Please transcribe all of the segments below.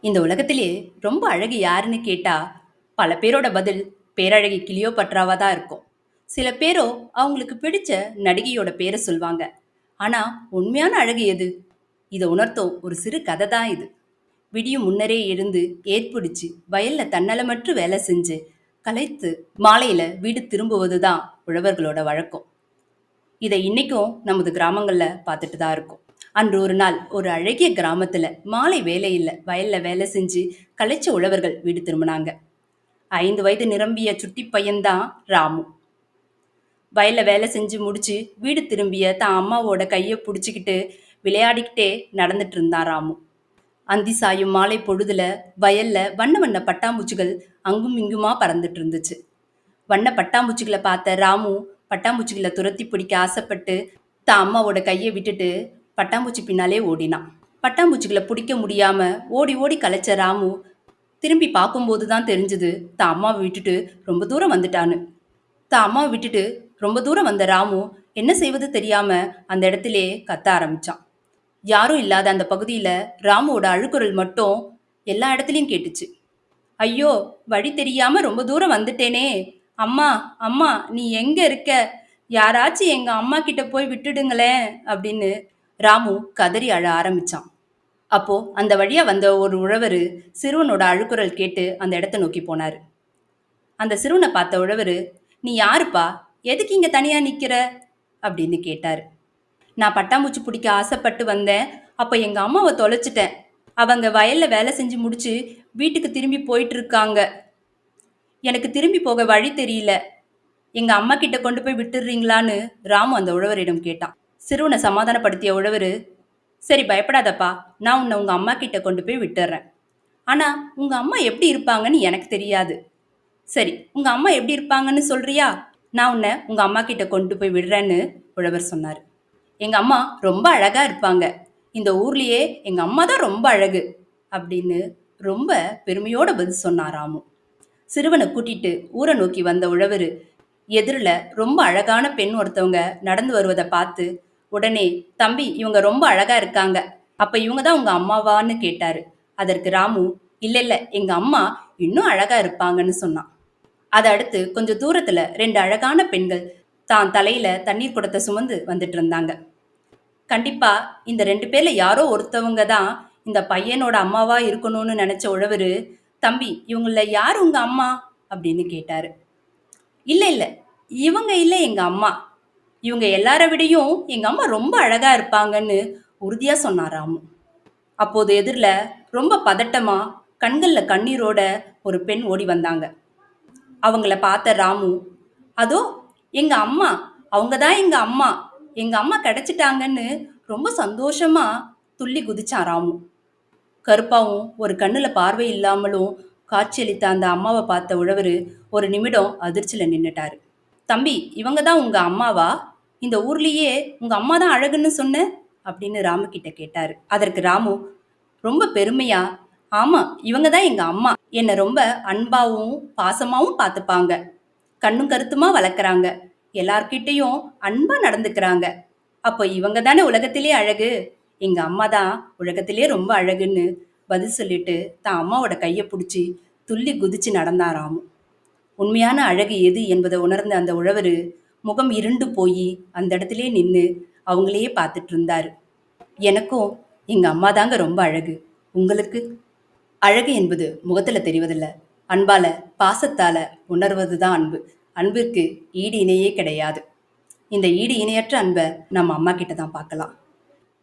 இந்த உலகத்திலே ரொம்ப அழகு யாருன்னு கேட்டா, பல பேரோட பதில் பேரழகி கிளியோபட்ராவா தான் இருக்கும். சில பேரோ அவங்களுக்கு பிடிச்ச நடிகையோட பேரை சொல்வாங்க. ஆனா உண்மையான அழகு எது? இதை உணர்த்தும் ஒரு சிறு கதை தான் இது. விடியும் முன்னரே எழுந்து ஏற்புடிச்சு வயல்ல தன்னலமற்று வேலை செஞ்சு களைத்து மாலையில வீடு திரும்புவது தான் உழவர்களோட வழக்கம். இதை இன்னைக்கும் நமது கிராமங்கள்ல பார்த்துட்டு தான் இருக்கோம். அன்று ஒரு நாள் ஒரு அழகிய கிராமத்துல மாலை வேலையில வயல்ல வேலை செஞ்சு களைச்ச உழவர்கள் வீடு திரும்பினாங்க. 5 வயது நிரம்பிய சுட்டி பையன்தான் ராமு. வயல்ல வேலை செஞ்சு முடிச்சு வீடு திரும்பிய தான் அம்மாவோட கையை பிடிச்சிக்கிட்டு விளையாடிக்கிட்டே நடந்துட்டு இருந்தான் ராமு. அந்தி சாயும் மாலை பொழுதுல வயல்ல வண்ண வண்ண பட்டாம்பூச்சிகள் அங்கும் இங்குமா பறந்துட்டு இருந்துச்சு. வண்ண பட்டாம்பூச்சிகளை பார்த்த ராமு பட்டாம்பூச்சிகளை துரத்தி பிடிக்க ஆசைப்பட்டு தான் அம்மாவோட கையை விட்டுட்டு பட்டாம்பூச்சி பின்னாலே ஓடினான். பட்டாம்பூச்சிகளை பிடிக்க முடியாம ஓடி ஓடி கலைச்ச ராமு திரும்பி பார்க்கும்போது தான் தெரிஞ்சது தான் அம்மாவை விட்டுட்டு ரொம்ப தூரம் வந்துட்டான்னு. தான் அம்மாவை விட்டுட்டு ரொம்ப தூரம் வந்த ராமு என்ன செய்வது தெரியாம அந்த இடத்திலே கத்த ஆரம்பிச்சான். யாரும் இல்லாத அந்த பகுதியில ராமுவோட அழுக்குரல் மட்டும் எல்லா இடத்துலயும் கேட்டுச்சு. ஐயோ, வழி தெரியாம ரொம்ப தூரம் வந்துட்டேனே, அம்மா அம்மா நீ எங்க இருக்க, யாராச்சும் எங்க அம்மா கிட்ட போய் விட்டுடுங்களேன் அப்படின்னு ராமு கதறி அழ ஆரம்பிச்சான். அப்போ அந்த வழியா வந்த ஒரு உழவர் சிறுவனோட அழுக்குரல் கேட்டு அந்த இடத்த நோக்கி போனாரு. அந்த சிறுவனை பார்த்த உழவர், நீ யாருப்பா, எதுக்கு இங்க தனியா நிக்கிற அப்படின்னு கேட்டாரு. நான் பட்டாம்பூச்சி பிடிக்க ஆசைப்பட்டு வந்தேன், அப்ப எங்க அம்மாவை தொலைச்சிட்டேன், அவங்க வயல்ல வேலை செஞ்சு முடிச்சு வீட்டுக்கு திரும்பி போயிட்டு இருக்காங்க, எனக்கு திரும்பி போக வழி தெரியல, எங்க அம்மா கிட்ட கொண்டு போய் விட்டுடுறீங்களான்னு ராமு அந்த உழவரிடம் கேட்டான். சிறுவனை சமாதானப்படுத்திய உழவர், சரி பயப்படாதப்பா, நான் உன்னை உங்க அம்மா கிட்ட கொண்டு போய் விட்டுறேன், ஆனா உங்க அம்மா எப்படி இருப்பாங்கன்னு எனக்கு தெரியாது. சரி, உங்க அம்மா எப்படி இருப்பாங்கன்னு சொல்றியா, நான் உன்னை உங்க அம்மா கிட்ட கொண்டு போய் விடுறேன்னு உழவர் சொன்னார். எங்க அம்மா ரொம்ப அழகா இருப்பாங்க, இந்த ஊர்லயே எங்க அம்மா தான் ரொம்ப அழகு அப்படின்னு ரொம்ப பெருமையோட பதில் சொன்னார் ராமு. சிறுவனை கூட்டிட்டு ஊரை நோக்கி வந்த உழவர் எதிரில் ரொம்ப அழகான பெண் ஒருத்தவங்க நடந்து வருவதை பார்த்து உடனே, தம்பி இவங்க ரொம்ப அழகா இருக்காங்க, அப்ப இவங்க தான் உங்க அம்மாவான்னு கேட்டாரு. அதற்கு ராமு, இல்ல இல்ல எங்க அம்மா இன்னும் அழகா இருப்பாங்கன்னு சொன்னான். அதை அடுத்து கொஞ்சம் தூரத்துல 2 அழகான பெண்கள் தான் தலையில தண்ணீர் குடத்தை சுமந்து வந்துட்டு இருந்தாங்க. கண்டிப்பா இந்த 2 பேர்ல யாரோ ஒருத்தவங்க தான் இந்த பையனோட அம்மாவா இருக்கணும்னு நினைச்ச உழவர், தம்பி இவங்கள யார் உங்க அம்மா அப்படின்னு கேட்டாரு. இல்ல இல்ல, இவங்க இல்ல எங்க அம்மா, இவங்க எல்லார விடையும் எங்க அம்மா ரொம்ப அழகா இருப்பாங்கன்னு உறுதியா சொன்னார் ராமு. அப்போது எதிரில் ரொம்ப பதட்டமா கண்கள்ல கண்ணீரோட ஒரு பெண் ஓடி வந்தாங்க. அவங்கள பார்த்த ராமு, அதோ எங்க அம்மா, அவங்க தான் எங்க அம்மா, எங்க அம்மா கிடைச்சிட்டாங்கன்னு ரொம்ப சந்தோஷமா துள்ளி குதிச்சான் ராமு. கருப்பாவும் ஒரு கண்ணுல பார்வை இல்லாமலும் காட்சியளித்த அந்த அம்மாவை பார்த்த உழவர் ஒரு நிமிடம் அதிர்ச்சியில நின்னுட்டாரு. தம்பி இவங்க தான் உங்க அம்மாவா, இந்த ஊர்லயே உங்க அம்மா தான் அழகுன்னு சொன்ன அப்படின்னு ராமு கிட்ட கேட்டாரு. அதற்கு ராமு ரொம்ப பெருமையா, ஆமா இவங்க தான் எங்க அம்மா, என்னை ரொம்ப அன்பாவும் பாசமாவும் பார்த்துப்பாங்க, கண்ணும் கருத்துமா வளர்க்குறாங்க, எல்லார்கிட்டையும் அன்பா நடந்துக்கிறாங்க, அப்போ இவங்க தானே உலகத்திலே அழகு, எங்க அம்மா தான் உலகத்திலே ரொம்ப அழகுன்னு பதில் சொல்லிட்டு தான் அம்மாவோட கையை பிடிச்சி துள்ளி குதிச்சு நடந்தாராமு. உண்மையான அழகு எது என்பதை உணர்ந்த அந்த உழவர் முகம் இருண்டு போய் அந்த இடத்திலே நின்று அவங்களையே பார்த்துட்டு இருந்தாரு. எனக்கும் எங்க அம்மா தாங்க ரொம்ப அழகு, உங்களுக்கு? அழகு என்பது முகத்துல தெரிவதில்லை, அன்பால பாசத்தால உணர்வது தான் அன்பு. அன்பிற்கு ஈடு இணையே கிடையாது. இந்த ஈடு இணையற்ற அன்பை நம்ம அம்மா கிட்ட தான் பார்க்கலாம்.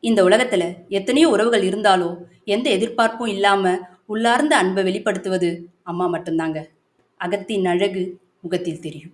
இந்த உலகத்துல எத்தனையோ உறவுகள் இருந்தாலும் எந்த எதிர்பார்ப்பும் இல்லாம உள்ளார்ந்த அன்பை வெளிப்படுத்துவது அம்மா மட்டும்தாங்க. அகத்தின் அழகு முகத்தில் தெரியும்.